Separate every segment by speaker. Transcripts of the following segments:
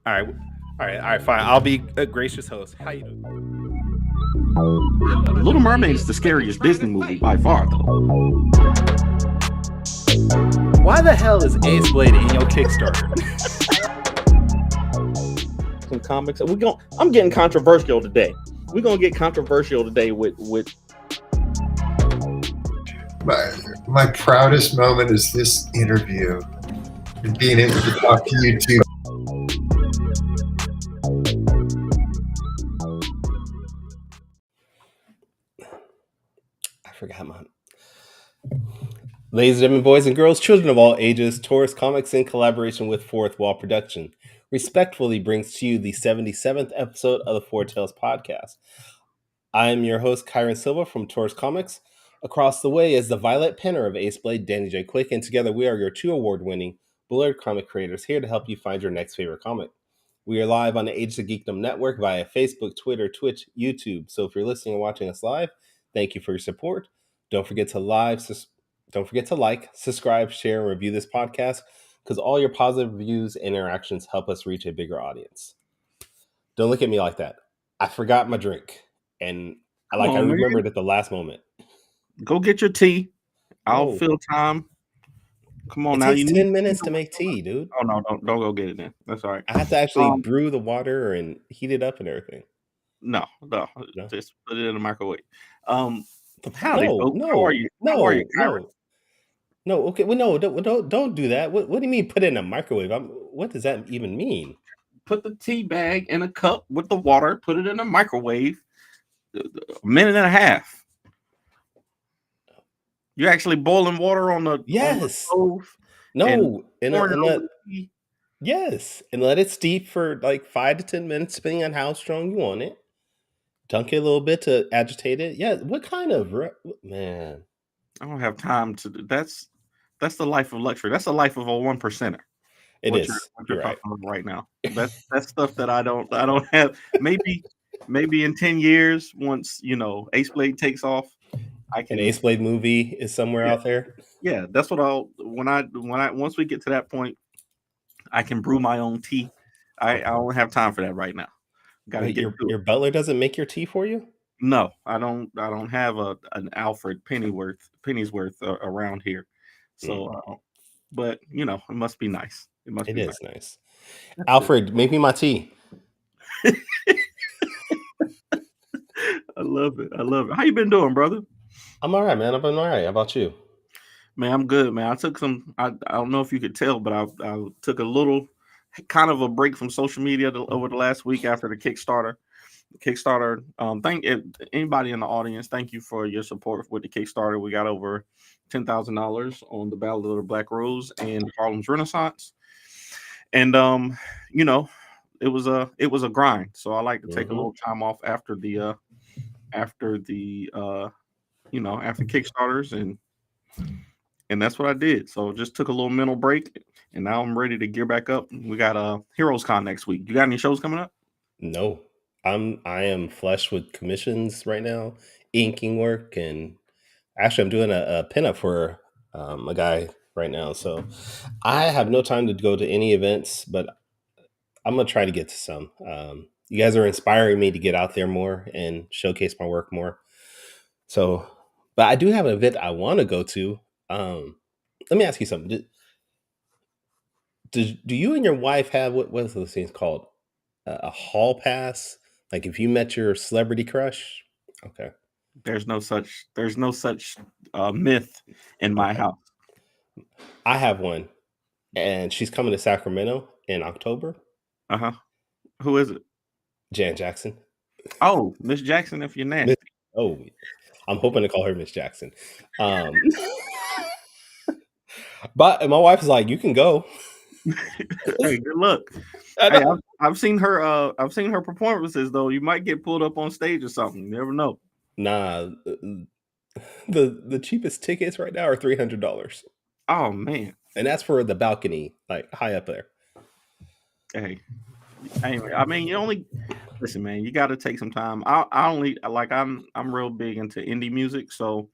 Speaker 1: All right, fine. I'll be a gracious host. How you doing?
Speaker 2: Little Mermaid is the scariest Disney movie by far, though.
Speaker 1: Why the hell is Ace Blade in your Kickstarter?
Speaker 2: Some comics. I'm getting controversial today. We're gonna get controversial today with.
Speaker 3: My proudest moment is this interview and being able to talk to you two.
Speaker 1: I forgot my. Ladies and gentlemen, boys and girls, children of all ages, Taurus Comics in collaboration with Fourth Wall Production respectfully brings to you the 77th episode of the Four Tales podcast. I am your host, Kyron Silva from Taurus Comics. Across the way is the Violet Penner of Ace Blade, Danny J. Quick, and together we are your 2 award-winning Bullard comic creators here to help you find your next favorite comic. We are live on the Age of Geekdom Network via Facebook, Twitter, Twitch, YouTube. So if you're listening and watching us live, thank you for your support. Don't forget to like, subscribe, share, and review this podcast because all your positive reviews and interactions help us reach a bigger audience. Don't look at me like that. I forgot my drink, and I remembered at the last moment.
Speaker 2: Go get your tea. I'll fill time. Come on, now.
Speaker 1: It takes 10 minutes to make tea, dude.
Speaker 2: Oh no, don't go get it then. That's all right.
Speaker 1: I have to actually brew the water and heat it up and everything.
Speaker 2: No. Just put it in the microwave. Howdy,
Speaker 1: folks. How are you? Okay. Well, no, don't do that. What do you mean put it in a microwave? What does that even mean?
Speaker 2: Put the tea bag in a cup with the water. Put it in a microwave. A minute and a half. You're actually boiling water on the stove.
Speaker 1: No, yes, and let it steep for like 5 to 10 minutes, depending on how strong you want it. Dunk it a little bit to agitate it. Yeah, what kind of man?
Speaker 2: I don't have time to. That's the life of luxury. That's the life of a 1%er.
Speaker 1: It is.
Speaker 2: What you're talking about right now. That's stuff that I don't have. Maybe in 10 years, once Ace Blade takes off.
Speaker 1: An Ace Blade movie is somewhere out there.
Speaker 2: Yeah, that's what once we get to that point, I can brew my own tea. I don't have time for that right now.
Speaker 1: Your butler doesn't make your tea for you?
Speaker 2: No, I don't have an Alfred Pennyworth around here. So, but it must be nice.
Speaker 1: It is nice. Alfred, make me my tea.
Speaker 2: I love it. How you been doing, brother?
Speaker 1: I'm all right, man. I've been all right. How about you?
Speaker 2: Man, I'm good, man. I took I don't know if you could tell, but I took a little kind of a break from social media over the last week after the Kickstarter. Thank anybody in the audience. Thank you for your support with the Kickstarter. We got over $10,000 on the Battle of the Black Rose and Harlem's Renaissance. And it was a grind. So I like to take a little time off after Kickstarters and that's what I did. So just took a little mental break and now I'm ready to gear back up. We got Heroes Con next week. You got any shows coming up?
Speaker 1: No. I am flush with commissions right now, inking work, and actually I'm doing a pinup for a guy right now. So I have no time to go to any events, but I'm gonna try to get to some. You guys are inspiring me to get out there more and showcase my work more. So, but I do have an event I want to go to. Let me ask you something. Do you and your wife have what's those things called? A hall pass? Like if you met your celebrity crush? Okay.
Speaker 2: There's no such myth in my house.
Speaker 1: I have one, and she's coming to Sacramento in October.
Speaker 2: Who is it?
Speaker 1: Jan Jackson.
Speaker 2: Oh, Miss Jackson, if you're nasty.
Speaker 1: I'm hoping to call her Miss Jackson. But my wife is like, you can go.
Speaker 2: Hey, good luck. Hey, I've seen her performances though. You might get pulled up on stage or something. You never know.
Speaker 1: Nah, the cheapest tickets right now are $300.
Speaker 2: Oh man.
Speaker 1: And that's for the balcony, like high up there.
Speaker 2: Hey, I mean, listen, man. You got to take some time. I'm real big into indie music, so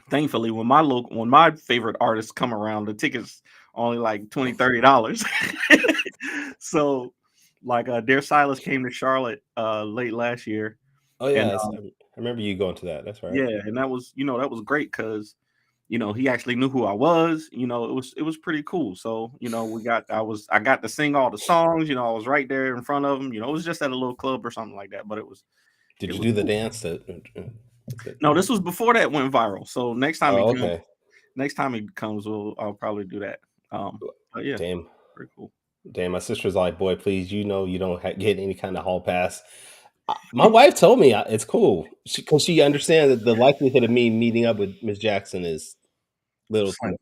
Speaker 2: thankfully, when my favorite artists come around, the tickets only like $20-$30. So, like, Dear Silas came to Charlotte late last year,
Speaker 1: Oh
Speaker 2: and
Speaker 1: yeah, I remember you going to that. That's right.
Speaker 2: yeah, and that was great because he actually knew who I was. It was pretty cool. So I got to sing all the songs. I was right there in front of him. It was just at a little club or something like that, but it was
Speaker 1: Did you
Speaker 2: was
Speaker 1: do the
Speaker 2: cool.
Speaker 1: dance?
Speaker 2: No, this was before that went viral. So next time
Speaker 1: Oh, okay.
Speaker 2: next time he comes, I'll probably do that. But yeah,
Speaker 1: Damn.
Speaker 2: pretty cool.
Speaker 1: Damn, my sister's like, boy, please, you don't get any kind of hall pass. My wife told me it's cool because she understands that the likelihood of me meeting up with Miss Jackson is little.
Speaker 2: Slim,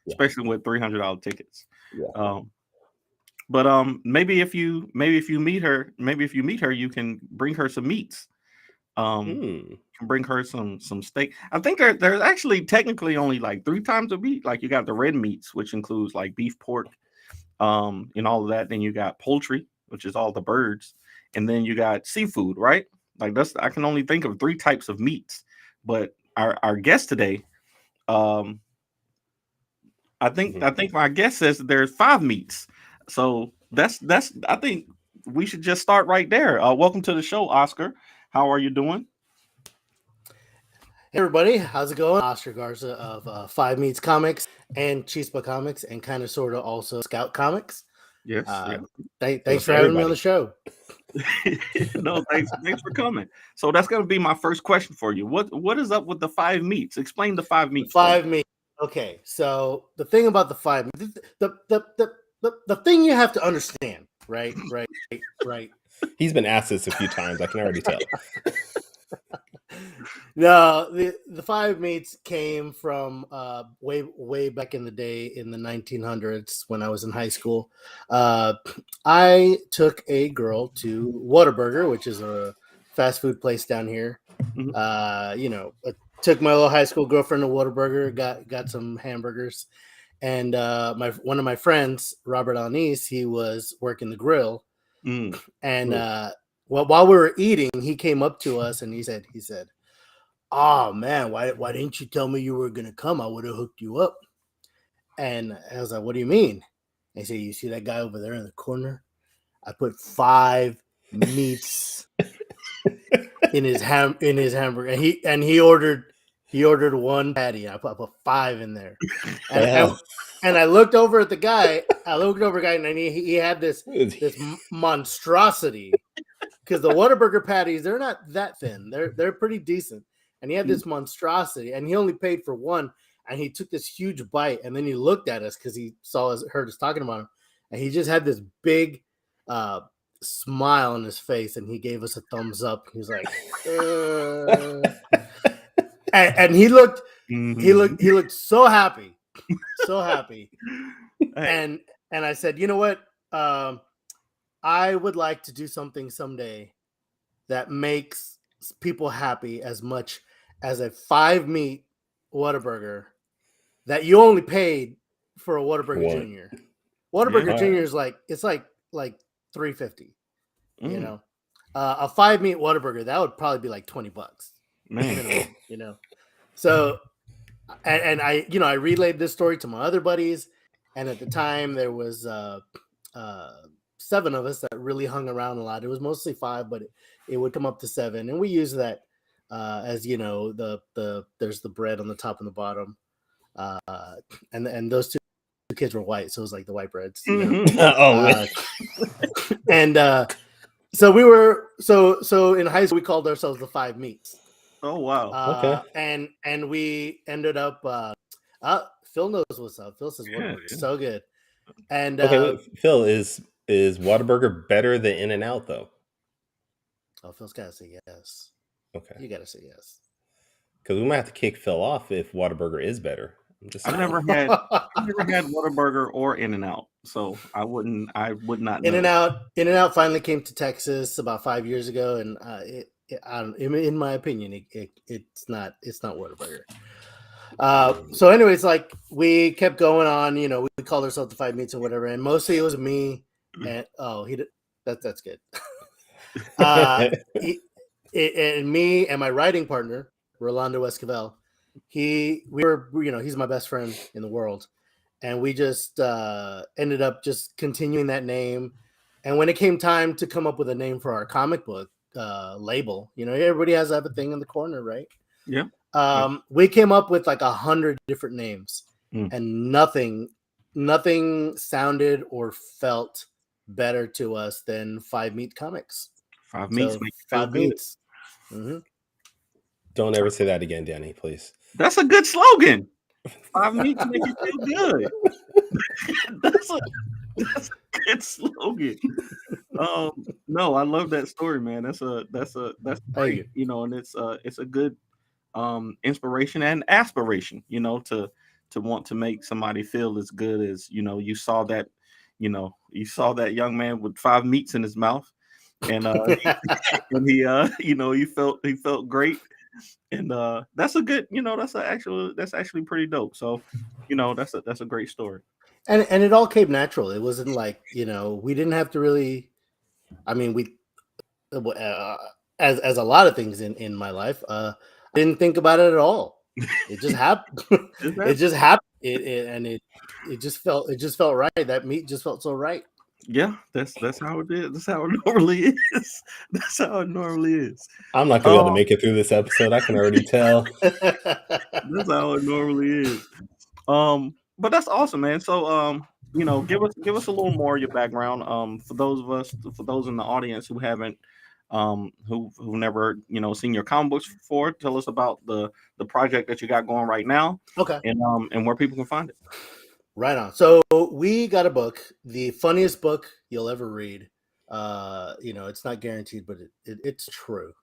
Speaker 1: Yeah.
Speaker 2: especially with $300 tickets.
Speaker 1: Yeah.
Speaker 2: But maybe if you meet her, you can bring her some meats. Can bring her some steak. I think there's actually technically only like 3 times a meat. Like, you got the red meats, which includes like beef, pork, and all of that. Then you got poultry, which is all the birds, and then you got seafood, right? Like, I can only think of 3 types of meats. But our guest today, I think my guest says that there's 5 meats. So that's I think we should just start right there. Welcome to the show, Oscar. How are you doing?
Speaker 4: Hey everybody, how's it going? Oscar Garza of 5 Meats Comics and Chispa Comics and kind of sort of also Scout Comics.
Speaker 2: Yes.
Speaker 4: Thanks for having me on the show.
Speaker 2: No, thanks for coming. So that's going to be my first question for you. What is up with the 5 meats? Explain the 5 meats.
Speaker 4: 5 meats. Okay, so the thing about the 5 meats, the thing you have to understand, right.
Speaker 1: He's been asked this a few times. I can already tell.
Speaker 4: No, the 5 meats came from way back in the day in the 1900s when I was in high school. I took a girl to Whataburger, which is a fast food place down here.
Speaker 2: Mhm.
Speaker 4: I took my little high school girlfriend to Whataburger, got some hamburgers, and one of my friends, Robert Alnice, he was working the grill, and while we were eating, he came up to us and he said, "Oh man, why didn't you tell me you were gonna come? I would have hooked you up." And I was like, "What do you mean?" And he said, "You see that guy over there in the corner? I put 5 meats in his hamburger, and he ordered 1 patty. I put 5 in there." And I looked over at the guy. And he had this monstrosity, because the Whataburger patties, they're not that thin. They're pretty decent. And he had this monstrosity, and he only paid for 1. And he took this huge bite, and then he looked at us because he heard us talking about him, and he just had this big smile on his face, and he gave us a thumbs up. He was like, and he looked so happy, and I said, "You know what? I would like to do something someday that makes people happy as much as a 5 meat Whataburger that you only paid for a Whataburger Junior. Whataburger Junior is like $3.50. A 5 meat Whataburger, that would probably be like $20, minimum, So, and I relayed this story to my other buddies, and at the time there was 7 of us that really hung around a lot. It was mostly 5, but it would come up to 7, and we use that as there's the bread on the top and the bottom, and those 2 kids were white, so it was like the white breads. And so we were so in high school we called ourselves the 5 Meats.
Speaker 2: Oh wow!
Speaker 4: Okay, and we ended up. Phil knows what's up. Phil says Whataburger's so good. And
Speaker 1: Phil, is Whataburger better than In-N-Out though?
Speaker 4: Oh, Phil's gotta say yes.
Speaker 1: Okay,
Speaker 4: you gotta say yes,
Speaker 1: because we might have to kick Phil off if Whataburger is better.
Speaker 2: I've never had Whataburger or In-N-Out, so I would not know.
Speaker 4: In-N-Out finally came to Texas about 5 years ago, and in my opinion, it's not Whataburger. So anyways, like, we kept going on, we called ourselves the 5 Meats and whatever, and mostly it was me and that's good. And me and my writing partner, Rolando Esquivel, we were, he's my best friend in the world, and we just ended up just continuing that name. And when it came time to come up with a name for our comic book label, everybody has to have a thing in the corner, right?
Speaker 2: Yeah.
Speaker 4: We came up with like 100 different names,
Speaker 2: Mm.
Speaker 4: and nothing sounded or felt better to us than Five Meat Comics.
Speaker 2: Five Meats
Speaker 4: So
Speaker 2: make you feel
Speaker 4: Five
Speaker 2: good.
Speaker 4: Meats. Mm-hmm.
Speaker 1: Don't ever say that again, Danny, please.
Speaker 2: That's a good slogan. Five Meats make you feel good. That's a good slogan. No, I love that story, man. That's great, and it's a good inspiration and aspiration, to want to make somebody feel as good as, you saw that young man with 5 meats in his mouth, and and he felt great. And that's a good, that's actually pretty dope. So, that's a great story.
Speaker 4: And it all came natural. It wasn't like, we didn't have to really, I mean, we as a lot of things in my life, I didn't think about it at all. It just happened. It just happened. It just felt right. That meat just felt so right.
Speaker 2: Yeah, that's how it is. That's how it normally is. That's how it normally is.
Speaker 1: I'm not gonna be able to make it through this episode. I can already tell.
Speaker 2: That's how it normally is. But that's awesome, man. So give us a little more of your background. For those in the audience who haven't who've never seen your comic books before, tell us about the project that you got going right now.
Speaker 4: Okay.
Speaker 2: And where people can find it.
Speaker 4: Right on. So we got a book, the funniest book you'll ever read. It's not guaranteed, but it's true.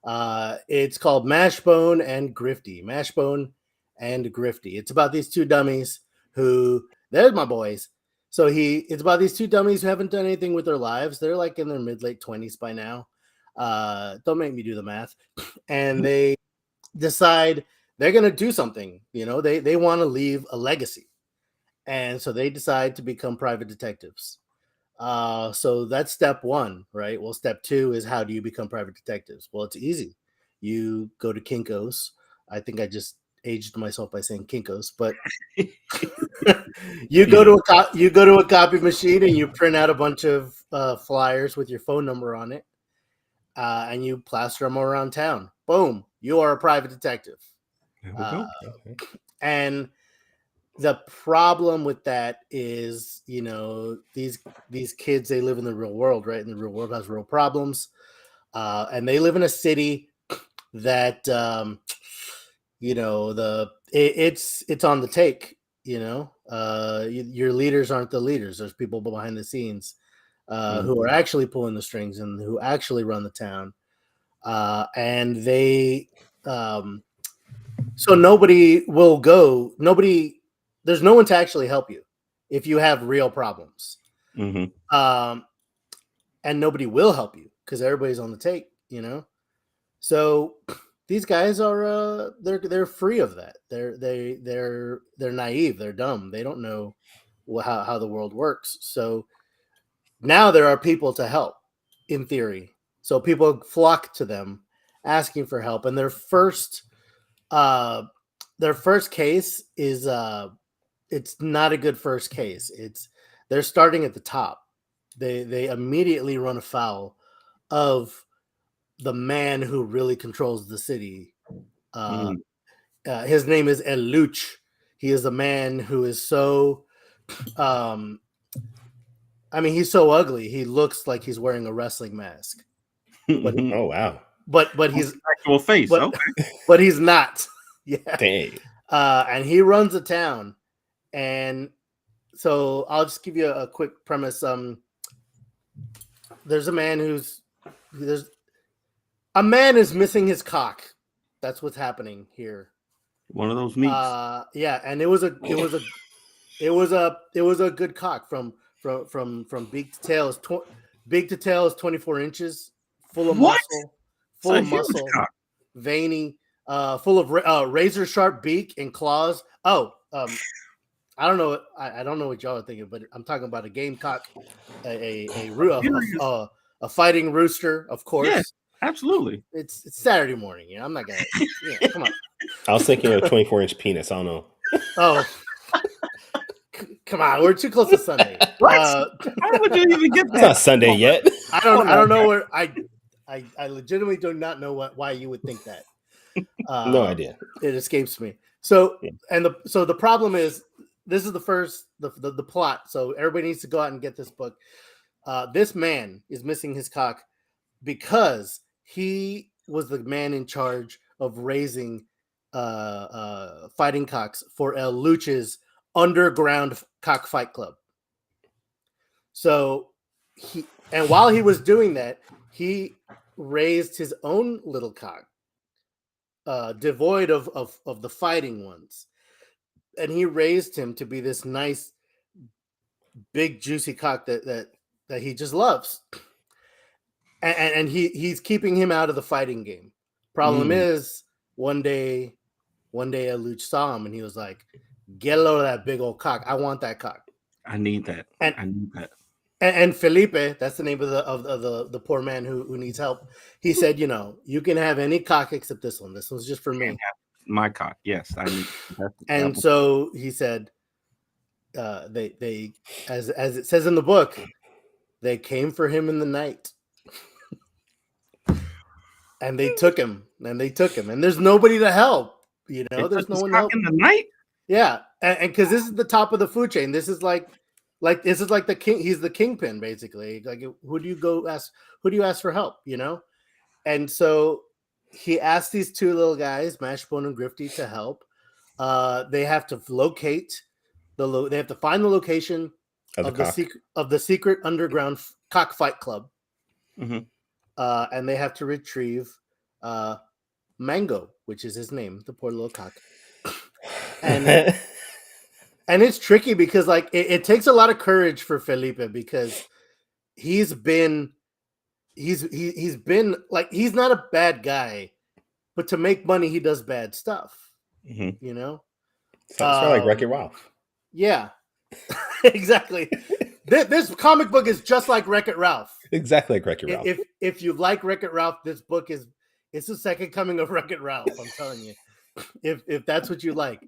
Speaker 4: It's called Mashbone and Grifty. Mashbone and Grifty. It's about these two dummies who, there's my boys. So it's about these two dummies who haven't done anything with their lives. They're like in their mid-late 20s by now. Don't make me do the math. And they decide they're going to do something. They want to leave a legacy. And so they decide to become private detectives. So that's step one, right? Well, step two is, how do you become private detectives? Well, it's easy. You go to Kinko's. I think I just aged myself by saying Kinko's, but you go to a copy machine and you print out a bunch of flyers with your phone number on it, and you plaster them around town. Boom, you are a private detective. And the problem with that is, these kids, they live in the real world, right? And the real world has real problems. And they live in a city that, it's on the take, your leaders aren't the leaders. There's people behind the scenes who are actually pulling the strings and who actually run the town. And they, so there's no one to actually help you if you have real problems.
Speaker 2: Mm-hmm.
Speaker 4: And nobody will help you because everybody's on the take, So these guys are they're free of that. They're naive. They're dumb. They don't know how the world works. So now there are people to help, in theory. So people flock to them asking for help, and their first case is it's not a good first case. They're starting at the top. They immediately run afoul of the man who really controls the city. His name is El Luch. He is a man who is so he's so ugly. He looks like he's wearing a wrestling mask. But,
Speaker 1: oh wow.
Speaker 4: But he's
Speaker 2: actual face.
Speaker 4: But he's not. Yeah.
Speaker 1: Dang.
Speaker 4: And he runs the town. And so I'll just give you a quick premise. There's a man is missing his cock. That's what's happening here.
Speaker 2: One of those meats.
Speaker 4: Yeah, and it was a good cock from beak to tail. Beak to tail is 24 inches, full of muscle, veiny, full of razor sharp beak and claws. I don't know. I don't know what y'all are thinking, but I'm talking about a gamecock, a fighting rooster, of course.
Speaker 2: Yeah, Absolutely.
Speaker 4: It's Saturday morning. I'm not gonna. Come on.
Speaker 1: I was thinking of a 24-inch penis. I don't know.
Speaker 4: Oh, come on. We're too close to Sunday.
Speaker 2: How would you even get that?
Speaker 1: It's not Sunday yet.
Speaker 4: I don't know where I legitimately do not know why you would think that.
Speaker 1: No idea.
Speaker 4: It escapes me. So
Speaker 1: Yeah.
Speaker 4: the problem is this is the plot. So everybody needs to go out and get this book. This man is missing his cock because he was the man in charge of raising fighting cocks for El Luch's underground cockfight club. So while he was doing that, he raised his own little cock, devoid of the fighting ones, and he raised him to be this nice, big, juicy cock that he just loves, and he's keeping him out of the fighting game. Problem is, one day, Luch saw him and he was like, "Get a load of that big old cock. I want that cock.
Speaker 2: I need that. I need that."
Speaker 4: And Felipe, that's the name of the poor man who needs help. He said, you can have any cock except this one. This one's just for me.
Speaker 2: My cock, yes. I need.
Speaker 4: And so he said, they as it says in the book, they came for him in the night, and they took him, and there's nobody to help. There's no one to help
Speaker 2: in the night.
Speaker 4: Yeah, and because this is the top of the food chain. This is like the king. He's the kingpin, basically. Like, who do you ask for help? And so he asked these two little guys, Mashbone and Grifty, to help. They have to they have to find the location of the secret underground cockfight club, and they have to retrieve Mango, which is his name, the poor little cock. And and it's tricky because it takes a lot of courage for Felipe, because he's been like, he's not a bad guy, but to make money he does bad stuff.
Speaker 1: Sounds like Wreck-It Ralph.
Speaker 4: Yeah, exactly. This comic book is just like Wreck-It Ralph.
Speaker 1: Exactly like Wreck-It Ralph.
Speaker 4: If you like Wreck-It Ralph, this book it's the second coming of Wreck-It Ralph. I'm telling you, if that's what you like.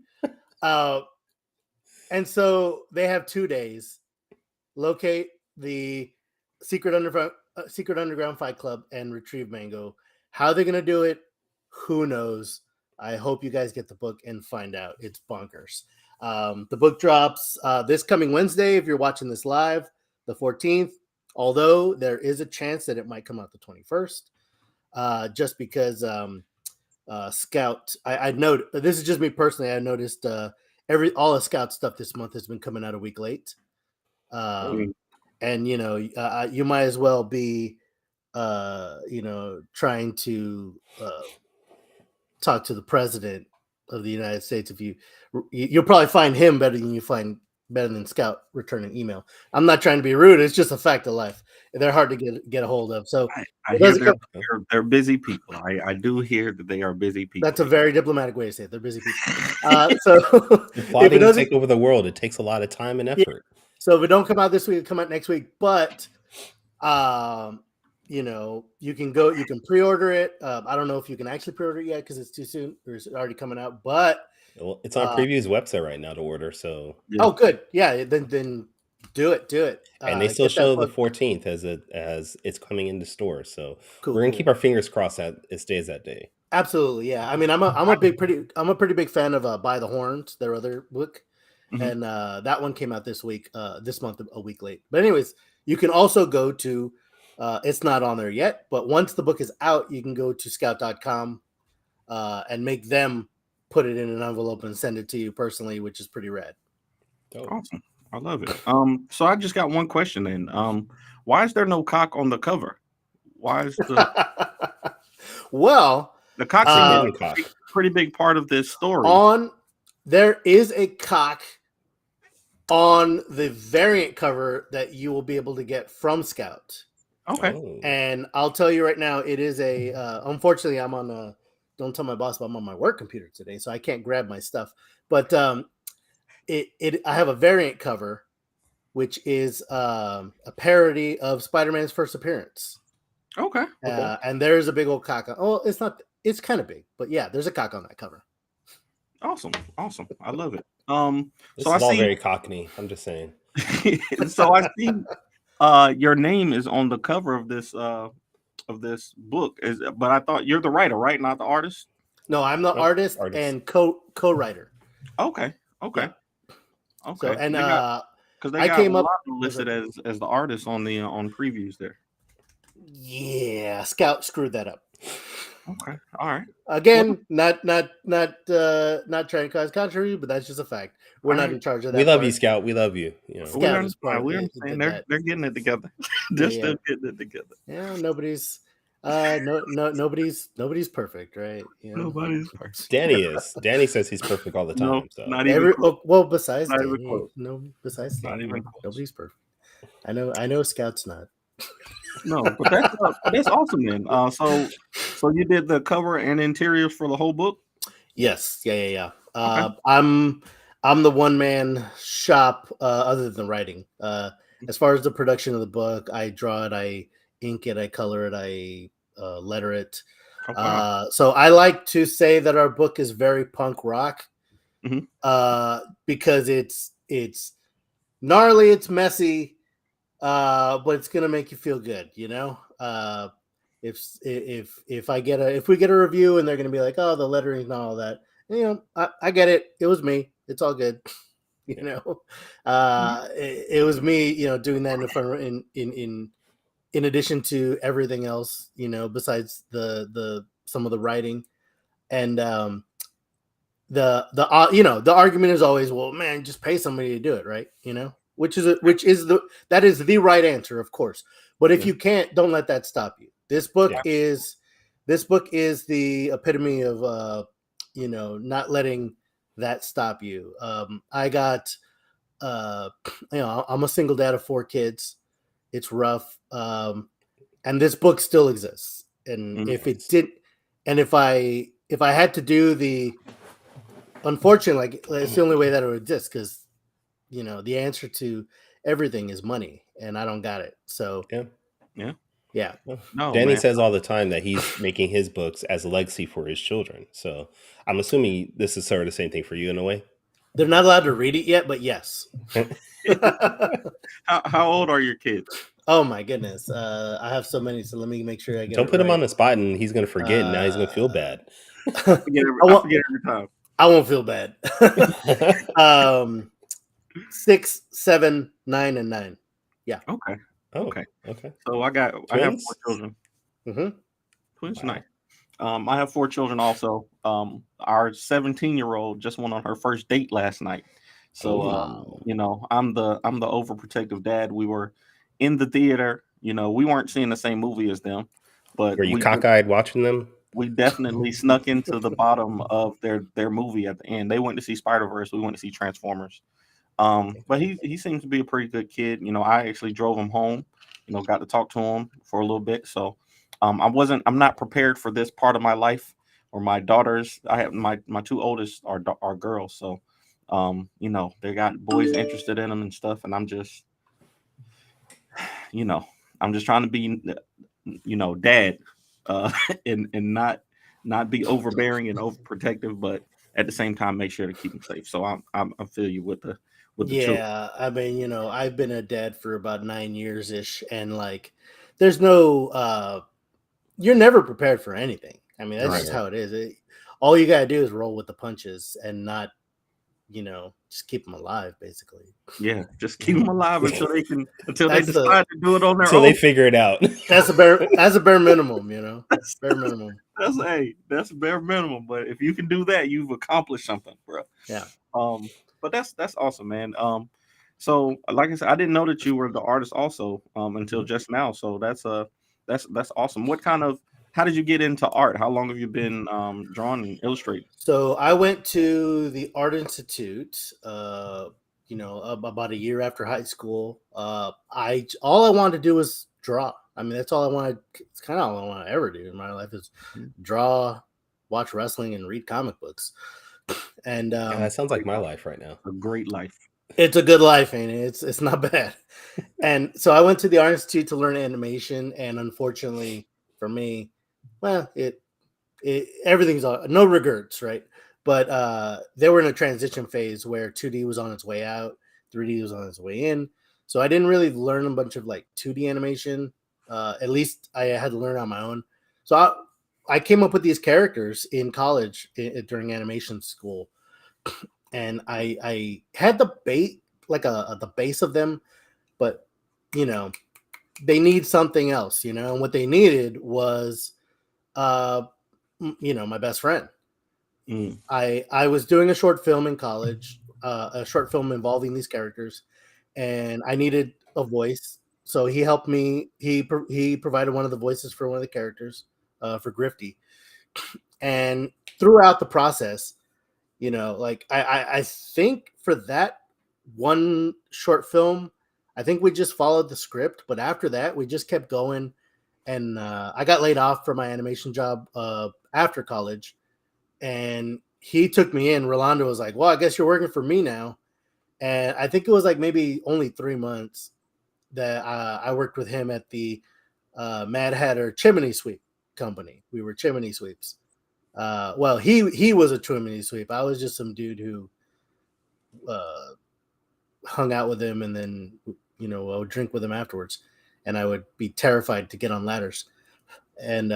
Speaker 4: And so they have 2 days, locate the secret underground fight club and retrieve Mango. How they're gonna do it, who knows? I hope you guys get the book and find out. It's bonkers. The book drops this coming Wednesday if you're watching this live, the 14th. Although there is a chance that it might come out the 21st, just because Scout. I know this is just me personally. I noticed all the Scout stuff this month has been coming out a week late, and you might as well be trying to talk to the president of the United States. If you'll probably find him better than Scout returning email. I'm not trying to be rude. It's just a fact of life. They're hard to get a hold of. So
Speaker 2: I hear they're busy people. I do hear that they are busy people.
Speaker 4: That's a very diplomatic way to say it. They're busy people. So
Speaker 1: plotting to take over the world, it takes a lot of time and effort.
Speaker 4: Yeah. So if it don't come out this week, it'll come out next week. But you can pre-order it. I don't know if you can actually pre-order it yet because it's too soon, or it's already coming out. But
Speaker 1: it's on Preview's website right now to order. So
Speaker 4: oh, good, yeah. Then do it.
Speaker 1: And they still show the 14th as it's coming into stores. So we're gonna keep our fingers crossed that it stays that day.
Speaker 4: Absolutely, yeah. I mean, I'm a pretty big fan of By the Horns, their other book, and that one came out this month, a week late. But anyways, you can also go to. It's not on there yet, but once the book is out, you can go to scout.com and make them put it in an envelope and send it to you personally, which is pretty rad.
Speaker 2: Awesome. I love it. So I just got one question then. Why is there no cock on the cover? Why is the
Speaker 4: well,
Speaker 2: the cock's a pretty big part of this story.
Speaker 4: There is a cock on the variant cover that you will be able to get from Scout.
Speaker 2: Okay.
Speaker 1: Oh.
Speaker 4: And I'll tell you right now, it is unfortunately I'm on don't tell my boss, but I'm on my work computer today, so I can't grab my stuff. But I have a variant cover, which is a parody of Spider-Man's first appearance.
Speaker 2: Okay.
Speaker 4: And there's a big old cock on. Oh, it's not. It's kind of big, but yeah, there's a cock on that cover.
Speaker 2: Awesome. I love it.
Speaker 1: This
Speaker 2: So I
Speaker 1: is all
Speaker 2: see.
Speaker 1: very Cockney. I'm just saying.
Speaker 2: So I see. Your name is on the cover of this book. But I thought you're the writer, right? Not the artist.
Speaker 4: No, I'm the artist and co-writer.
Speaker 2: Okay.
Speaker 4: Yeah.
Speaker 2: Okay.
Speaker 4: So and
Speaker 2: because they
Speaker 4: I
Speaker 2: got
Speaker 4: came
Speaker 2: a
Speaker 4: up
Speaker 2: lot listed as the artist on the on previews there.
Speaker 4: Yeah, Scout screwed that up.
Speaker 2: Okay. All right.
Speaker 4: Again, not trying to cause controversy, but that's just a fact. We're not in charge of that.
Speaker 1: We love you, Scout. We love you.
Speaker 4: Scout is part
Speaker 2: we
Speaker 4: of
Speaker 2: understand.
Speaker 4: that.
Speaker 2: They're getting it together. They're still getting it together.
Speaker 4: Yeah, nobody's nobody's perfect, right? You know?
Speaker 2: Nobody's perfect.
Speaker 1: Danny is. Danny says he's perfect all the time.
Speaker 2: No,
Speaker 1: So
Speaker 2: not even close.
Speaker 4: Well, besides
Speaker 2: Not
Speaker 4: Danny,
Speaker 2: even close.
Speaker 4: besides
Speaker 2: Not
Speaker 4: Danny,
Speaker 2: even close.
Speaker 4: nobody's perfect. I know Scout's not.
Speaker 2: No, but that's awesome, man. So you did the cover and interiors for the whole book?
Speaker 4: Yes, yeah.
Speaker 2: Okay.
Speaker 4: I'm the one man shop other than writing. As far as the production of the book, I draw it, I ink it, I color it, I letter it.
Speaker 2: Okay.
Speaker 4: So I like to say that our book is very punk rock, because it's gnarly, it's messy, but it's gonna make you feel good, you know. If we get a review and they're gonna be like, oh, the lettering and all that, you know, I get it. It was me. It's all good. You know, it was me. You know, doing that in addition to everything else. You know, besides the some of the writing, and the argument is always, well, man, just pay somebody to do it, right? You know, that is the right answer, of course. But if you can't, don't let that stop you. This book is the epitome of not letting that stop you. I got I'm a single dad of 4 kids. It's rough. And this book still exists. And if it did, and if I had to do unfortunately, it's the only way that it would exist, because the answer to everything is money, and I don't got it. So yeah.
Speaker 1: No, Danny says all the time that he's making his books as a legacy for his children. So I'm assuming this is sort of the same thing for you in a way.
Speaker 4: They're not allowed to read it yet, but yes.
Speaker 2: How old are your kids?
Speaker 4: Oh my goodness. I have so many, so let me make sure I get
Speaker 1: Don't
Speaker 4: it
Speaker 1: put
Speaker 4: right.
Speaker 1: him on the spot and he's going to forget, and now he's going to feel bad.
Speaker 2: I forget every time.
Speaker 4: I won't feel bad. 6, 7, 9, and 9. Yeah.
Speaker 2: Okay.
Speaker 1: Okay.
Speaker 2: So I have 4 children. Twins, nice. I have 4 children also. Our 17-year-old just went on her first date last night. So I'm the overprotective dad. We were in the theater. We weren't seeing the same movie as them, but
Speaker 1: were you cockeyed watching them?
Speaker 2: We definitely snuck into the bottom of their movie at the end. They went to see Spider-Verse. We went to see Transformers. But he seems to be a pretty good kid. I actually drove him home. Got to talk to him for a little bit. So I'm not prepared for this part of my life. Or my daughters. I have my 2 oldest are girls. So they got boys interested in them and stuff. And I'm just trying to be dad, and not be overbearing and overprotective, but at the same time make sure to keep them safe. So I feel you with the children.
Speaker 4: I mean, I've been a dad for about 9 years ish, and like there's no you're never prepared for anything. I mean, that's just how it is. All you gotta do is roll with the punches and not just keep them alive, basically.
Speaker 2: Yeah, just keep them alive until they decide to do it on their own.
Speaker 1: Until they figure it out.
Speaker 4: That's a bare minimum, That's bare minimum.
Speaker 2: That's bare minimum. But if you can do that, you've accomplished something, bro.
Speaker 4: Yeah.
Speaker 2: But that's awesome, man. So like I said, I didn't know that you were the artist also until just now. So that's awesome. How did you get into art? How long have you been drawing and illustrating?
Speaker 4: So I went to the Art Institute, about a year after high school. All I wanted to do was draw. I mean, that's all I wanted. It's kind of all I want to ever do in my life is draw, watch wrestling, and read comic books. And
Speaker 1: that sounds like my life right now.
Speaker 2: A great life.
Speaker 4: It's a good life, ain't it? It's not bad. And so I went to the Art Institute to learn animation, and unfortunately for me, well, everything's no regrets, right? But they were in a transition phase where 2D was on its way out, 3D was on its way in. So I didn't really learn a bunch of like 2D animation. At least I had to learn on my own. So I came up with these characters in college during animation school, and I had the bait like the base of them, but you know they need something else, and what they needed was my best friend. I was doing a short film in college, a short film involving these characters, and I needed a voice. So he helped me. He provided one of the voices for one of the characters, for Grifty. And throughout the process, like I think for that one short film, I think we just followed the script. But after that, we just kept going. And I got laid off from my animation job after college, and he took me in. Rolando was like, "Well, I guess you're working for me now." And I think it was like maybe only 3 months that I worked with him at the Mad Hatter Chimney Sweep company. We were chimney sweeps. Well, he was a chimney sweep. I was just some dude who hung out with him, and then I would drink with him afterwards, and I would be terrified to get on ladders. And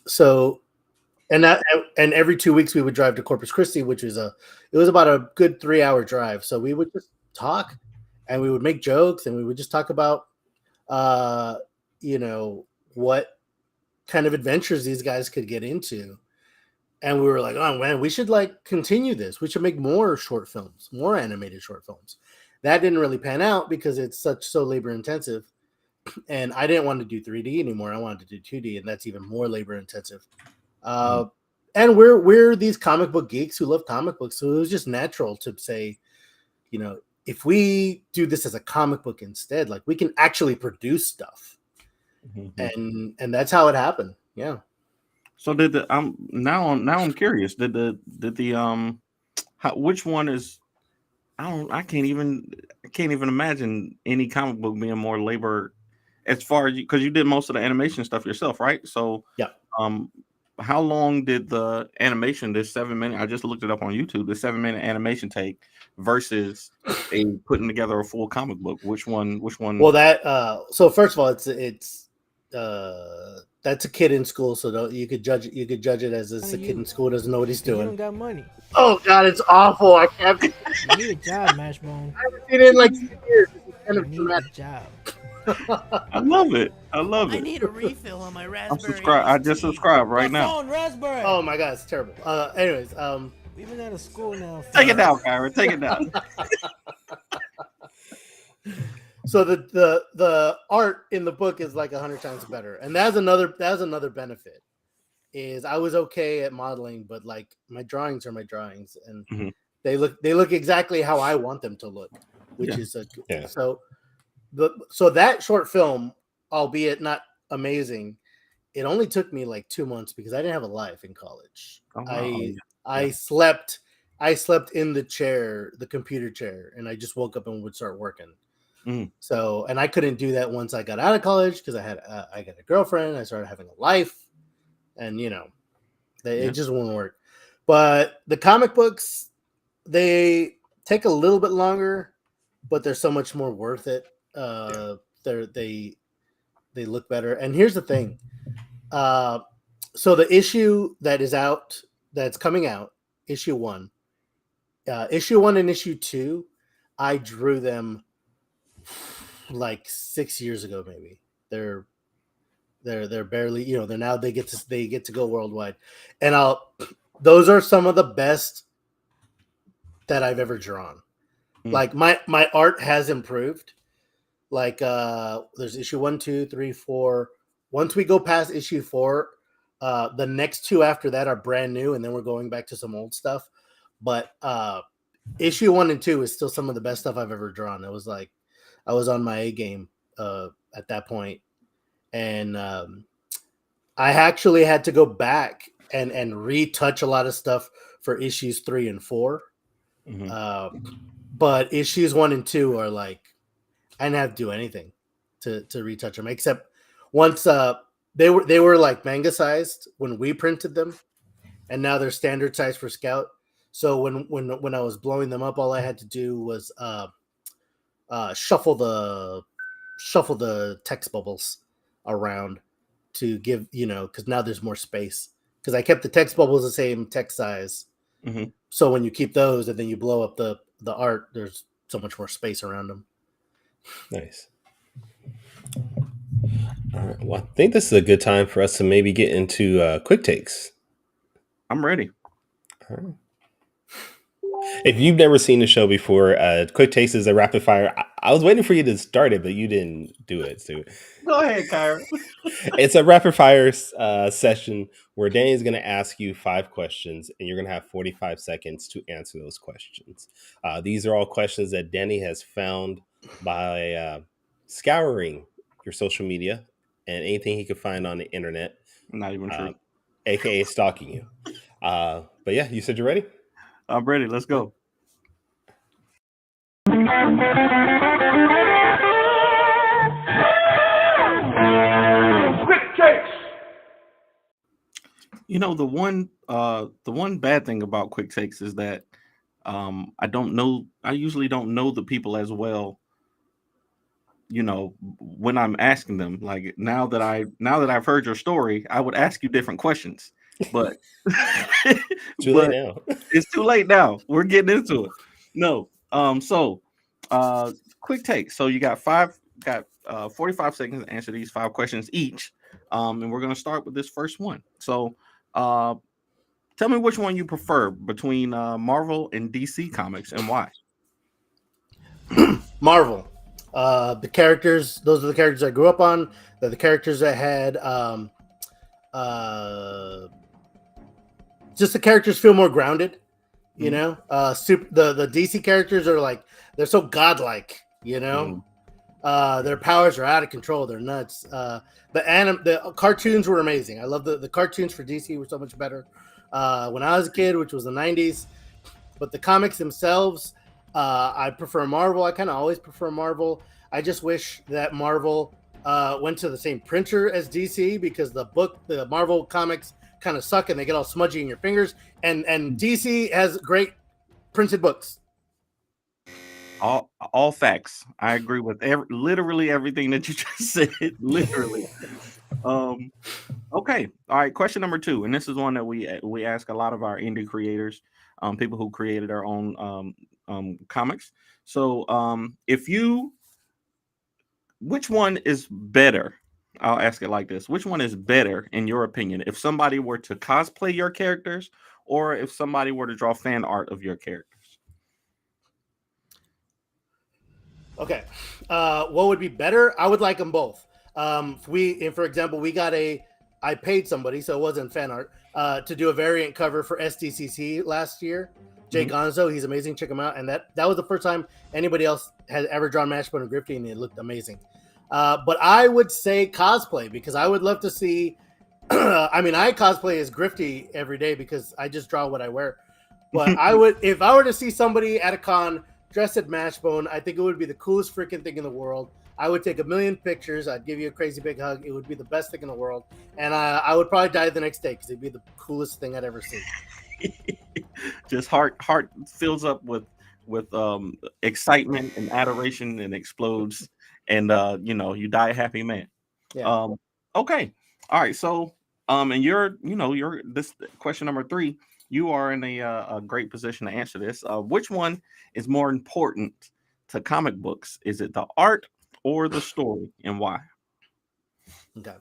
Speaker 4: so and every 2 weeks we would drive to Corpus Christi, which was it was about a good 3-hour drive. So we would just talk, and we would make jokes, and we would just talk about what kind of adventures these guys could get into. And we were like, oh man, we should like continue this. We should make more short films, more animated short films. That didn't really pan out because it's so labor intensive. And I didn't want to do 3D anymore. I wanted to do 2D, and that's even more labor intensive. And we're these comic book geeks who love comic books, so it was just natural to say, if we do this as a comic book instead, like we can actually produce stuff. And that's how it happened. Yeah.
Speaker 2: So did the now I'm curious. Did the which one is I can't even imagine any comic book being more labor as far as because you did most of the animation stuff yourself, right? So
Speaker 4: yeah.
Speaker 2: How long did the animation, this 7-minute, I just looked it up on YouTube, the 7-minute animation take versus putting together a full comic book? Which one?
Speaker 4: Well, that so first of all, it's that's a kid in school, so you could judge it as a kid in school doesn't know what he's doing.
Speaker 5: You don't got money.
Speaker 4: Oh God, it's awful. I can't.
Speaker 5: You need a job, Mashbone.
Speaker 4: I haven't seen it in like 6 years. It's kind of
Speaker 5: need
Speaker 4: dramatic.
Speaker 5: a job.
Speaker 2: I love it.
Speaker 6: I need a refill on my raspberry.
Speaker 2: I'm subscribed. I just subscribed right
Speaker 5: My
Speaker 2: now.
Speaker 5: phone, raspberry.
Speaker 4: Oh my God, it's terrible. Anyways,
Speaker 5: we've been out of school now.
Speaker 2: Take it down, Kyra. Take it down.
Speaker 4: So the art in the book is like 100 times better, and that's another benefit. Is I was okay at modeling, but like my drawings are my drawings, and they look exactly how I want them to look, which is so that short film, albeit not amazing, it only took me like 2 months because I didn't have a life in college.
Speaker 2: Oh, wow.
Speaker 4: I slept in the chair, the computer chair, and I just woke up and would start working. So, and I couldn't do that once I got out of college because I got a girlfriend. I started having a life, and it just won't work. But the comic books, they take a little bit longer, but they're so much more worth it. They look better. And here's the thing. So the issue that's coming out, issue 1 and issue 2, I drew them like 6 years ago, maybe. They're barely, they get to go worldwide. And those are some of the best that I've ever drawn. Like my art has improved. Like there's issue 1, 2, 3, 4. Once we go past issue 4, the next 2 after that are brand new, and then we're going back to some old stuff. But issue 1 and 2 is still some of the best stuff I've ever drawn. It was like I was on my A game at that point, and I actually had to go back and retouch a lot of stuff for issues 3 and 4. But issues 1 and 2 are like I didn't have to do anything to retouch them, except once they were like manga sized when we printed them, and now they're standard size for Scout. So when I was blowing them up, all I had to do was shuffle the text bubbles around to give, because now there's more space. Because I kept the text bubbles the same text size.
Speaker 2: Mm-hmm.
Speaker 4: So when you keep those and then you blow up the art, there's so much more space around them.
Speaker 1: Nice. All right. Well, I think this is a good time for us to maybe get into quick takes.
Speaker 2: I'm ready.
Speaker 1: All right. If you've never seen the show before, quick takes is a rapid fire. I was waiting for you to start it, but you didn't do it. So
Speaker 2: Go ahead, Kyra.
Speaker 1: it's a rapid fire session where Danny's going to ask you 5 questions, and you're going to have 45 seconds to answer those questions. These are all questions that Danny has found by scouring your social media and anything he could find on the internet.
Speaker 2: Not even true.
Speaker 1: AKA stalking you. But yeah, you said you're ready?
Speaker 2: I'm ready. Let's go.
Speaker 7: Quick takes.
Speaker 2: The one bad thing about quick takes is that I usually don't know the people as well. When I'm asking them, like now that I've heard your story, I would ask you different questions, but
Speaker 1: Too late now.
Speaker 2: It's too late now. We're getting into it. No. Quick take. So you got 45 seconds to answer these 5 questions each. And we're going to start with this first one. So, tell me which one you prefer between Marvel and DC comics and why.
Speaker 4: Marvel. The characters, those are the characters I grew up on. They're the characters that had just the characters feel more grounded, the DC characters are like they're so godlike, their powers are out of control, they're nuts. The cartoons were amazing. I love the cartoons for DC were so much better when I was a kid, which was the 90s. But the comics themselves, I prefer Marvel. I kind of always prefer Marvel. I just wish that Marvel went to the same printer as DC, because the Marvel comics kind of suck and they get all smudgy in your fingers. And DC has great printed books.
Speaker 2: All facts. I agree with literally everything that you just said. Literally. Okay. All right. Question number 2, and this is one that we ask a lot of our indie creators, people who created their own comics. So, which one is better? I'll ask it like this: which one is better in your opinion? If somebody were to cosplay your characters, or if somebody were to draw fan art of your characters?
Speaker 4: Okay. What would be better? I would like them both. For example, I paid somebody, so it wasn't fan art, to do a variant cover for SDCC last year. Jay Gonzo, he's amazing. Check him out. And that was the first time anybody else had ever drawn Mashbone Grifty, and it looked amazing. But I would say cosplay, because I would love to see. I cosplay as Grifty every day because I just draw what I wear. But if I were to see somebody at a con dressed as Mashbone, I think it would be the coolest freaking thing in the world. I would take 1,000,000 pictures. I'd give you a crazy big hug. It would be the best thing in the world. And I would probably die the next day because it'd be the coolest thing I'd ever seen.
Speaker 2: Just heart fills up with excitement and adoration and explodes, and you die a happy man.
Speaker 4: Yeah.
Speaker 2: Okay. All right. So and you're this question number 3. You are in a great position to answer this. Which one is more important to comic books? Is it the art or the story, and why?
Speaker 4: Okay.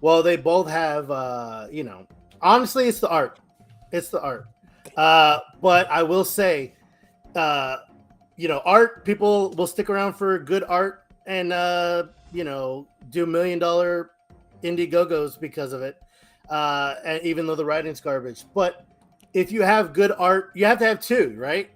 Speaker 4: Well, they both have, honestly, it's the art. It's the art. But I will say, art, people will stick around for good art and, do $1 million Indiegogos because of it. And even though the writing's garbage. But if you have good art, you have to have 2, right?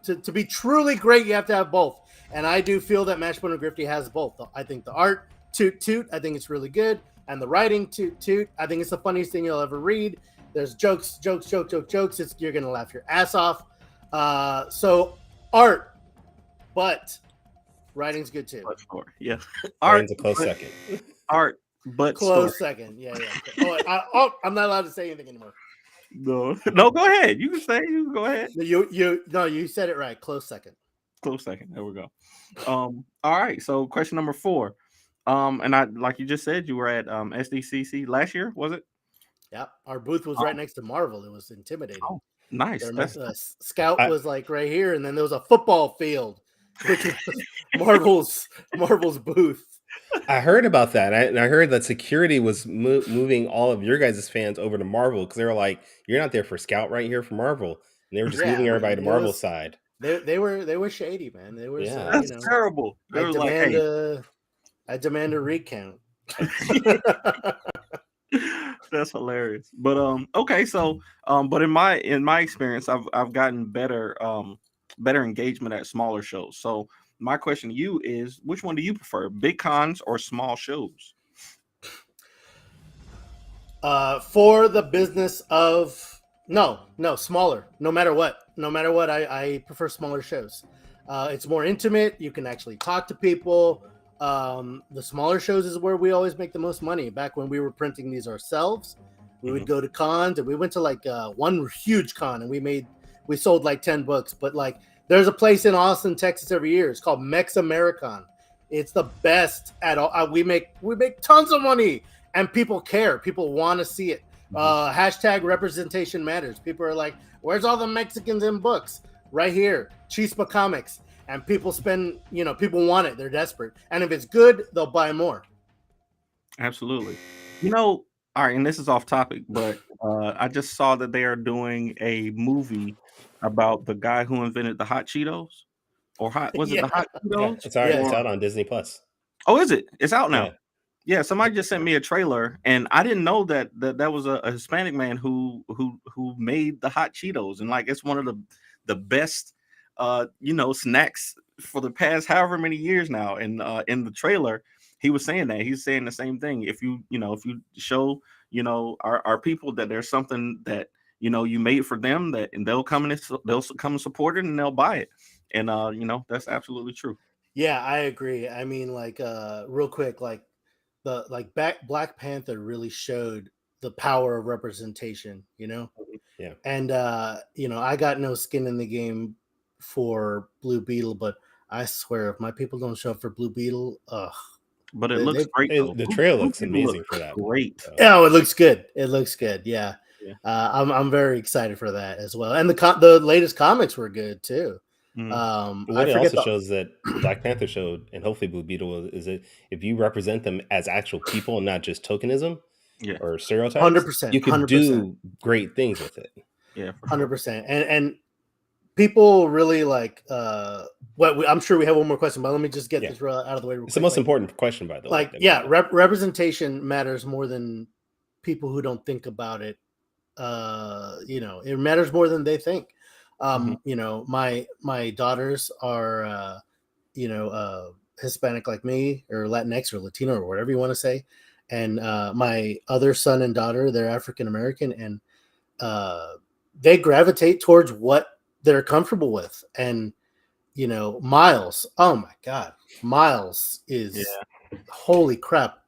Speaker 4: To be truly great, you have to have both. And I do feel that Mashbone Grifty has both. I think the art, toot, I think it's really good. And the writing, toot, I think it's the funniest thing you'll ever read. There's jokes. You're going to laugh your ass off. So art, but writing's good too.
Speaker 2: But story, yeah.
Speaker 1: Ryan's a close
Speaker 2: but-
Speaker 1: second.
Speaker 2: Art, but
Speaker 4: Close
Speaker 2: story.
Speaker 4: second. Yeah. I'm not allowed to say anything anymore.
Speaker 2: No, go ahead. You can say. You can go ahead.
Speaker 4: You said it right. Close second.
Speaker 2: Close second. There we go. All right. So question number 4. And I, like you just said, you were at SDCC last year, was it?
Speaker 4: Yeah, our booth was right next to Marvel. It was intimidating.
Speaker 2: Oh, nice.
Speaker 4: Scout was like right here, and then there was a football field, which was Marvel's booth.
Speaker 1: I heard about that, and I heard that security was moving all of your guys' fans over to Marvel because they were like, "You're not there for Scout, right here for Marvel," and they were just moving everybody to Marvel's side.
Speaker 4: They were shady, man. They were
Speaker 2: That's terrible.
Speaker 4: I demand a recount.
Speaker 2: That's hilarious. But okay, so but in my experience, I've gotten better engagement at smaller shows. So my question to you is, which one do you prefer, big cons or small shows?
Speaker 4: For the business of smaller. No matter what, I prefer smaller shows. It's more intimate. You can actually talk to people. The smaller shows is where we always make the most money. Back when we were printing these ourselves, we would go to cons, and we went to like one huge con, and we sold like 10 books. But like, there's a place in Austin, Texas every year. It's called Mex American. It's the best at all. We make tons of money, and people care. People want to see it. Hashtag representation matters. People are like, where's all the Mexicans in books? Right here, Chispa Comics. And people people want it. They're desperate. And if it's good, they'll buy more.
Speaker 2: Absolutely. All right, and this is off topic, but I just saw that they are doing a movie about the guy who invented the hot Cheetos. Or the hot Cheetos?
Speaker 1: Yeah, it's out on Disney Plus.
Speaker 2: Oh, is it? It's out now.
Speaker 1: Yeah.
Speaker 2: Yeah, somebody just sent me a trailer, and I didn't know that was a Hispanic man who made the hot Cheetos, and like, it's one of the best snacks for the past however many years now. And in the trailer, he was saying that he's saying the same thing. If you show our people that there's something that you made for them, and they'll come and support it, and they'll buy it. And that's absolutely true.
Speaker 4: Yeah, I agree. I mean, like real quick, like Black Panther really showed the power of representation,
Speaker 1: Yeah.
Speaker 4: And I got no skin in the game for Blue Beetle, but I swear, if my people don't show up for Blue Beetle,
Speaker 2: but it looks great.
Speaker 1: The trailer looks amazing for that.
Speaker 2: Great.
Speaker 4: Oh, it looks good. It looks good. Yeah. I'm very excited for that as well. And the latest comics were good too.
Speaker 1: What it also shows that Black Panther showed, and hopefully Blue Beetle, is that if you represent them as actual people and not just tokenism or stereotypes,
Speaker 4: 100%,
Speaker 1: you can
Speaker 4: 100%.
Speaker 1: do great things with it.
Speaker 2: Yeah,
Speaker 4: 100%. And people really like. I'm sure we have one more question, but let me just get this out of the way.
Speaker 1: It's the most important question, by the way.
Speaker 4: Representation matters more than people who don't think about it. It matters more than they think. My daughters are Hispanic like me, or Latinx or Latino or whatever you want to say, and my other son and daughter, they're African American, and they gravitate towards what they're comfortable with. And Miles, oh my god, Miles is holy crap.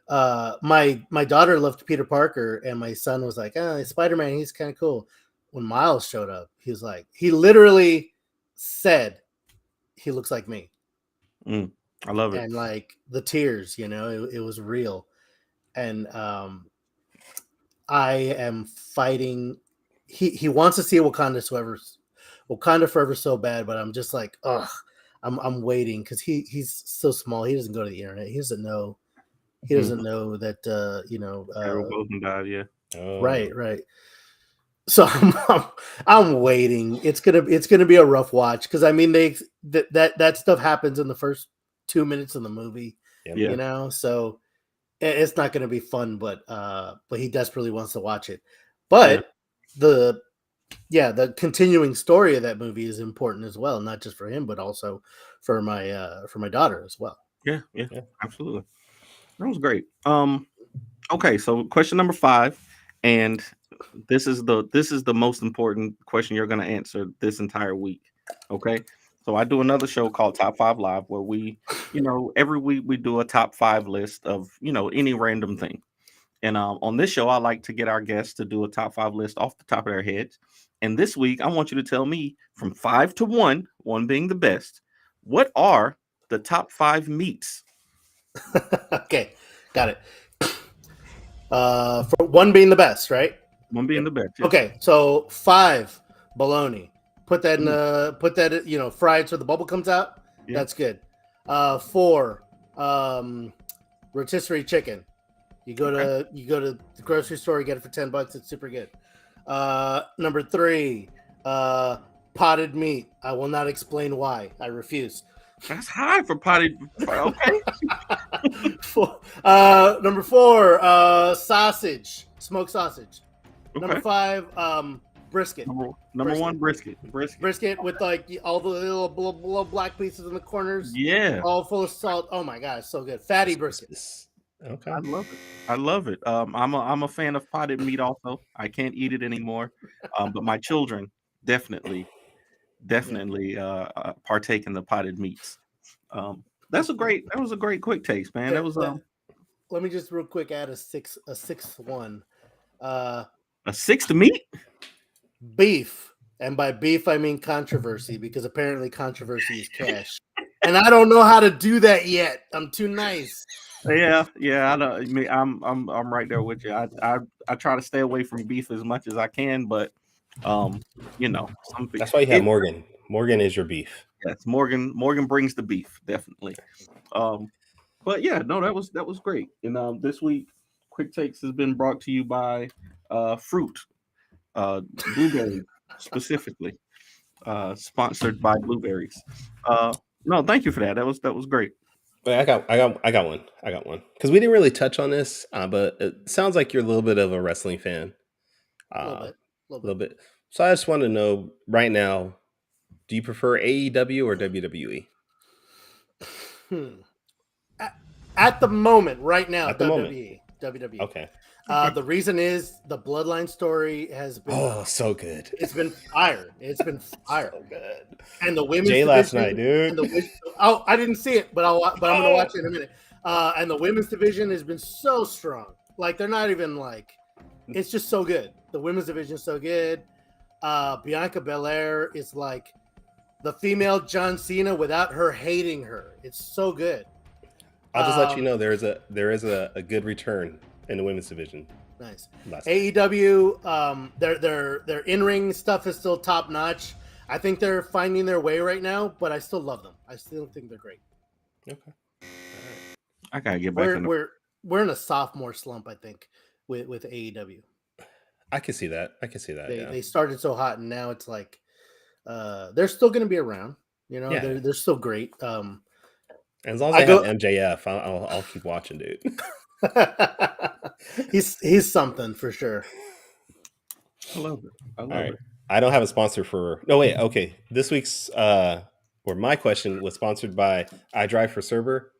Speaker 4: My daughter loved Peter Parker, and my son was like, Spider-Man, he's kind of cool. When Miles showed up, he literally said, he looks like me.
Speaker 2: I love it.
Speaker 4: And like the tears, it was real. And I am fighting. He wants to see Wakanda Forever so bad, but I'm just like, I'm waiting because he's so small. He doesn't go to the internet. He doesn't know. He doesn't know that
Speaker 2: died. Yeah.
Speaker 1: Oh.
Speaker 4: Right. So I'm waiting. It's gonna be a rough watch because I mean that stuff happens in the first 2 minutes of the movie. So it's not gonna be fun. But he desperately wants to watch it. But the continuing story of that movie is important as well, not just for him, but also for my daughter as well.
Speaker 2: Yeah, absolutely. That was great. Okay, so question number 5, And this is the most important question you're going to answer this entire week. Okay. So I do another show called Top 5 Live where we, every week we do a top 5 list of, any random thing. And on this show, I like to get our guests to do a top 5 list off the top of their heads. And this week, I want you to tell me from 5 to 1, 1 being the best, what are the top 5 meats?
Speaker 4: Okay, got it. For 1 being the best, right?
Speaker 2: 1 being the best. Yeah.
Speaker 4: Okay, so 5 bologna. Put that in fried so the bubble comes out. Yeah. That's good. 4 rotisserie chicken. You go to the grocery store, you get it for $10. It's super good. Number 3, potted meat. I will not explain why. I refuse.
Speaker 2: That's high for potted. Okay.
Speaker 4: Number 4, sausage, smoked sausage. Okay. Number 5, brisket.
Speaker 2: Number 1, brisket.
Speaker 4: Brisket with like all the little black pieces in the corners.
Speaker 2: Yeah.
Speaker 4: All full of salt. Oh my god, so good. Fatty brisket.
Speaker 2: Okay. I love it. I'm a fan of potted meat also. I can't eat it anymore. But my children definitely partake in the potted meats. That was a great quick taste, man. That was
Speaker 4: let me just real quick add a sixth one.
Speaker 2: A sixth meat?
Speaker 4: Beef. And by beef I mean controversy, because apparently controversy is cash. And I don't know how to do that yet. I'm too nice.
Speaker 2: Yeah. I know. I'm right there with you. I try to stay away from beef as much as I can, but
Speaker 1: that's why you have Morgan. Morgan is your beef.
Speaker 2: Yes, Morgan brings the beef, definitely. But yeah, no, that was great. And this week, Quick Takes has been brought to you by fruit, blueberry specifically, sponsored by blueberries. No, thank you for that. That was great.
Speaker 1: Wait, I got one because we didn't really touch on this, but it sounds like you're a little bit of a wrestling fan. A little bit. So I just want to know right now, do you prefer AEW or WWE?
Speaker 4: At the moment, right now,
Speaker 1: WWE.
Speaker 4: WWE.
Speaker 1: Okay.
Speaker 4: The reason is the Bloodline story has been
Speaker 1: so good.
Speaker 4: It's been fire. So
Speaker 1: good.
Speaker 4: And the women's
Speaker 1: division, last night, dude.
Speaker 4: I didn't see it, but I'm gonna watch it in a minute. And the women's division has been so strong. Like they're not even like. It's just so good. The women's division is so good. Bianca Belair is like the female John Cena without her hating her. It's so good.
Speaker 1: I'll just let you know there is a good return in the women's division.
Speaker 4: Nice. AEW, their in-ring stuff is still top notch. I think they're finding their way right now, but I still love them. I still think they're great.
Speaker 1: Okay. All
Speaker 2: right. I gotta get back.
Speaker 4: We're in a sophomore slump, I think, with AEW.
Speaker 1: I can see that.
Speaker 4: They started so hot, and now it's like they're still going to be around. They're still great.
Speaker 1: And as long as I have MJF, I'll keep watching, dude.
Speaker 4: he's something for sure.
Speaker 2: I love it.
Speaker 1: All right. I don't have a sponsor for. No, wait. Okay, this week's or my question was sponsored by I Drive for Server.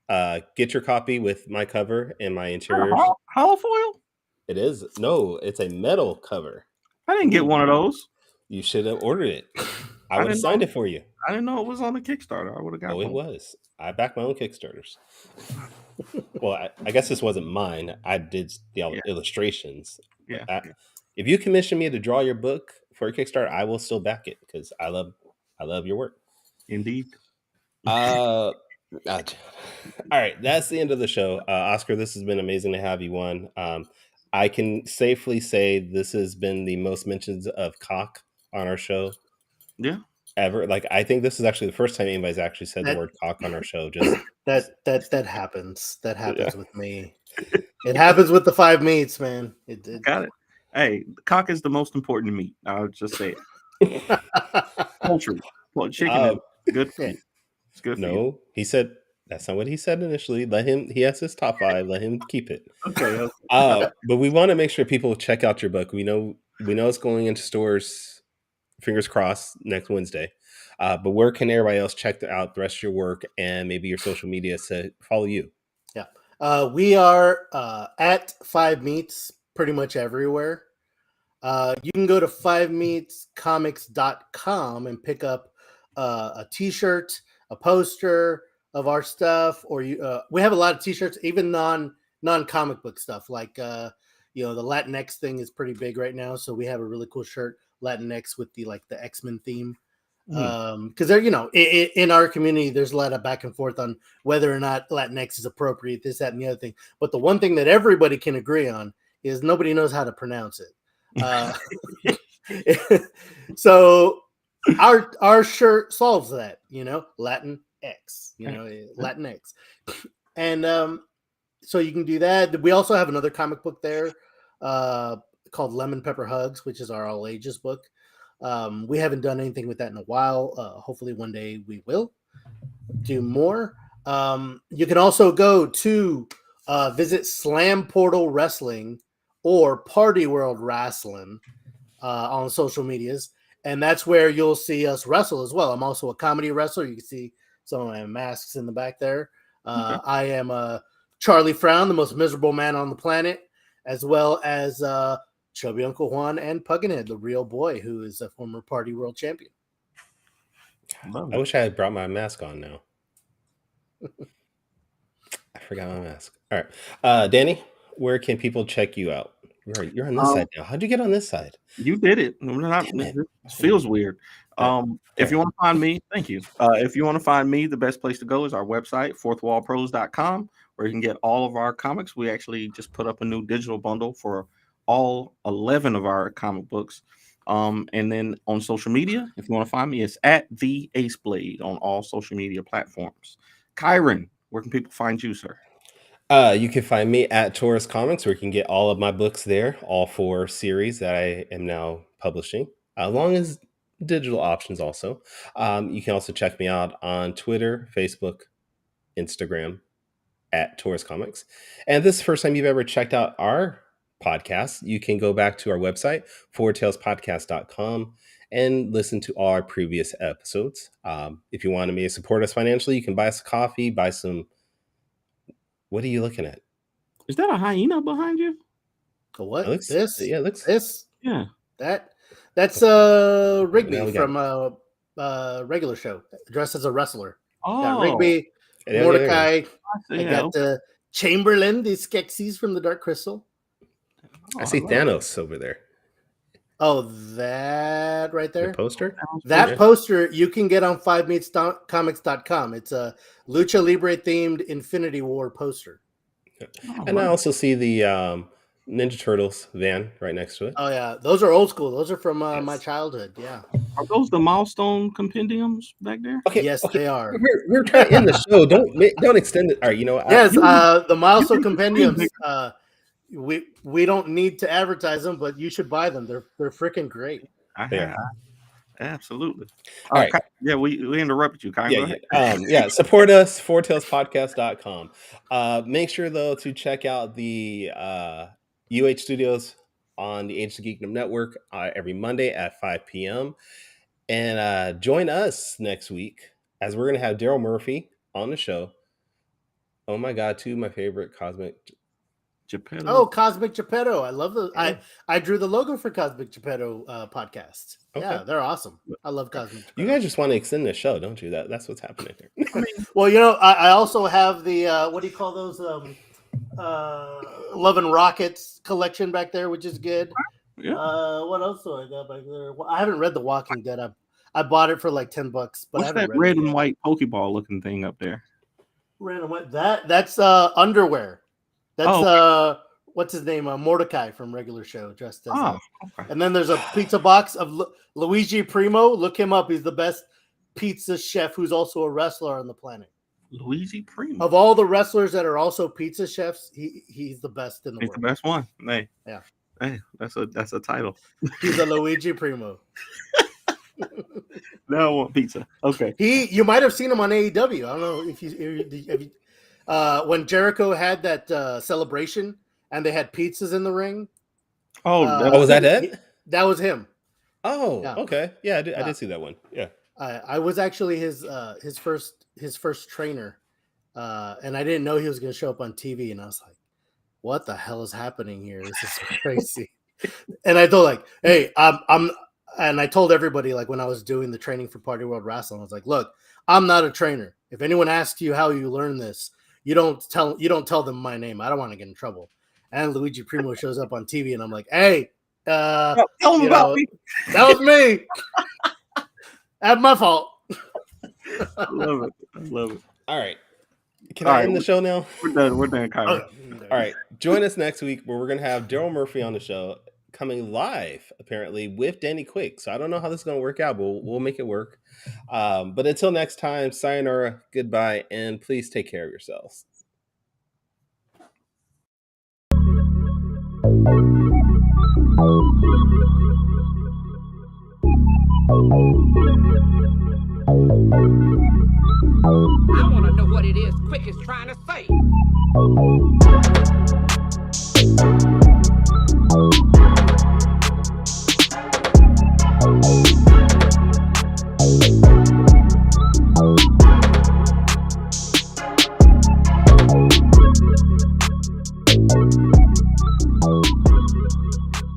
Speaker 1: Get your copy with my cover and my interiors.
Speaker 2: Hollow foil?
Speaker 1: It is. No, it's a metal cover.
Speaker 2: I didn't get one of those.
Speaker 1: You should have ordered it. I would have signed it for you.
Speaker 2: I didn't know it was on the Kickstarter. I would have got one.
Speaker 1: It was. I backed my own Kickstarters. Well, I guess this wasn't mine. I did the illustrations.
Speaker 2: Yeah.
Speaker 1: If you commission me to draw your book for a Kickstarter, I will still back it because I love your work.
Speaker 2: Indeed.
Speaker 1: All right, that's the end of the show. Oscar, this has been amazing to have you on. I can safely say this has been the most mentions of cock on our show.
Speaker 2: Yeah.
Speaker 1: Ever. Like, I think this is actually the first time anybody's actually said the word cock on our show. Just
Speaker 4: that happens. That happens with me. It happens with the 5 meats, man. It
Speaker 2: got it. Hey, cock is the most important meat. I'll just say it. Poultry. Well, chicken is good for you. It's good for you.
Speaker 1: He said that's not what he said initially. He has his top 5. Let him keep it.
Speaker 2: Okay.
Speaker 1: But we want to make sure people check out your book. We know it's going into stores, fingers crossed, next Wednesday. But where can everybody else check out the rest of your work and maybe your social media to follow you?
Speaker 4: Yeah. We are at 5 Meats pretty much everywhere. You can go to 5meetscomics.com and pick up a T-shirt, a poster of our stuff, or we have a lot of T-shirts, even non-comic book stuff. Like the Latinx thing is pretty big right now, so we have a really cool shirt, Latinx, with the X-Men theme. Because in our community, there's a lot of back and forth on whether or not Latinx is appropriate, this, that, and the other thing. But the one thing that everybody can agree on is nobody knows how to pronounce it. So our shirt solves that, Latin X, Latin X, and so you can do that. We also have another comic book there called Lemon Pepper Hugs, which is our all ages book. We haven't done anything with that in a while. Hopefully one day we will do more. You can also go to visit Slam Portal Wrestling or Party World Wrestling on social medias. And that's where you'll see us wrestle as well. I'm also a comedy wrestler. You can see some of my masks in the back there.
Speaker 2: Okay.
Speaker 4: I am Charlie Frown, the most miserable man on the planet, as well as Chubby Uncle Juan and Pugginhead, the real boy, who is a former Party World Champion.
Speaker 1: I wish I had brought my mask on now. I forgot my mask. All right. Danny, where can people check you out? You're on this side now. How'd you get on this side?
Speaker 2: You did it. It feels weird. If you want to find me, thank you. If you want to find me, the best place to go is our website, fourthwallpros.com, where you can get all of our comics. We actually just put up a new digital bundle for all 11 of our comic books. And then on social media, if you want to find me, it's at the Ace Blade on all social media platforms. Kyron, where can people find you, sir?
Speaker 1: You can find me at Taurus Comics, where you can get all of my books there, all 4 series that I am now publishing, along as digital options also. You can also check me out on Twitter, Facebook, Instagram, at Taurus Comics. And if this is the first time you've ever checked out our podcast, you can go back to our website, fourtailspodcast.com, and listen to all our previous episodes. If you wanted me to support us financially, you can buy us a coffee, buy some... What are you looking at?
Speaker 2: Is that a hyena behind you?
Speaker 4: What?
Speaker 1: It looks,
Speaker 4: This?
Speaker 1: Yeah, it looks...
Speaker 2: Yeah.
Speaker 4: That's Rigby from regular show, dressed as a wrestler. Got Rigby, Mordecai. I got Chamberlain, the Skeksis from the Dark Crystal.
Speaker 1: I see Thanos over there.
Speaker 4: Oh, that right there?
Speaker 1: The poster?
Speaker 4: That poster you can get on 5meetscomics.com. It's a Lucha Libre themed Infinity War poster.
Speaker 1: And I also see the Ninja Turtles van right next to it.
Speaker 4: Oh yeah, those are old school. Those are from my childhood. Yeah.
Speaker 2: Are those the milestone compendiums back there?
Speaker 1: Okay.
Speaker 4: Yes, they are.
Speaker 1: We're trying to end the show. Don't extend it. All right.
Speaker 4: Yes. The milestone compendiums. We don't need to advertise them, but you should buy them. They're freaking great.
Speaker 2: Absolutely.
Speaker 1: All right.
Speaker 2: Yeah, we interrupted you.
Speaker 1: Support us, fourtailspodcast.com. Make sure though to check out the UH Studios on the Age of Geekdom Network every Monday at 5 p.m. And join us next week as we're going to have Daryl Murphy on the show. Oh my God, 2 of my favorite Cosmic
Speaker 2: Geppetto.
Speaker 4: Oh, Cosmic Geppetto. I love the I drew the logo for Cosmic Geppetto podcast. Okay. Yeah, they're awesome. I love Cosmic Geppetto.
Speaker 1: You guys just want to extend the show, don't you? That's what's happening here.
Speaker 4: Well, I also have the what do you call those Love and Rockets collection back there, which is good.
Speaker 2: Yeah.
Speaker 4: What else do I got back there? Well, I haven't read The Walking Dead. I bought it for like $10, but
Speaker 2: what's
Speaker 4: I haven't
Speaker 2: that
Speaker 4: read
Speaker 2: red
Speaker 4: it
Speaker 2: and white Pokeball looking thing up there?
Speaker 4: Red and white. That's underwear. That's what's his name? Mordecai from regular show dressed as.
Speaker 2: Okay.
Speaker 4: And then there's a pizza box of Luigi Primo. Look him up. He's the best pizza chef who's also a wrestler on the planet.
Speaker 2: Luigi Primo.
Speaker 4: Of all the wrestlers that are also pizza chefs, he's the best in the world.
Speaker 2: He's the best one. Hey, that's a title.
Speaker 4: He's a Luigi Primo.
Speaker 2: Now I want pizza. Okay.
Speaker 4: You might have seen him on AEW. I don't know if you when Jericho had that celebration and they had pizzas in the ring.
Speaker 1: Was that it?
Speaker 4: That was him.
Speaker 1: Oh, yeah. Okay. Yeah, I did see that one. Yeah.
Speaker 4: I was actually his first trainer, and I didn't know he was going to show up on TV, and I was like, what the hell is happening here? This is crazy. And I told like, hey, and I told everybody like when I was doing the training for Party World Wrestling, I was like, look, I'm not a trainer. If anyone asks you how you learn this, you don't tell them my name. I don't want to get in trouble. And Luigi Primo shows up on TV, and I'm like, hey,
Speaker 2: Tell them about me.
Speaker 4: That was me. That's my fault.
Speaker 2: I love it.
Speaker 1: All right. Can I end the show now?
Speaker 2: We're done, Kyrie.
Speaker 4: Okay.
Speaker 1: All right. Join us next week where we're going to have Daryl Murphy on the show, coming live, apparently, with Danny Quick. So I don't know how this is going to work out, but we'll make it work. But until next time, sayonara, goodbye, and please take care of yourselves.
Speaker 7: I want to know what it is Quick is trying to say.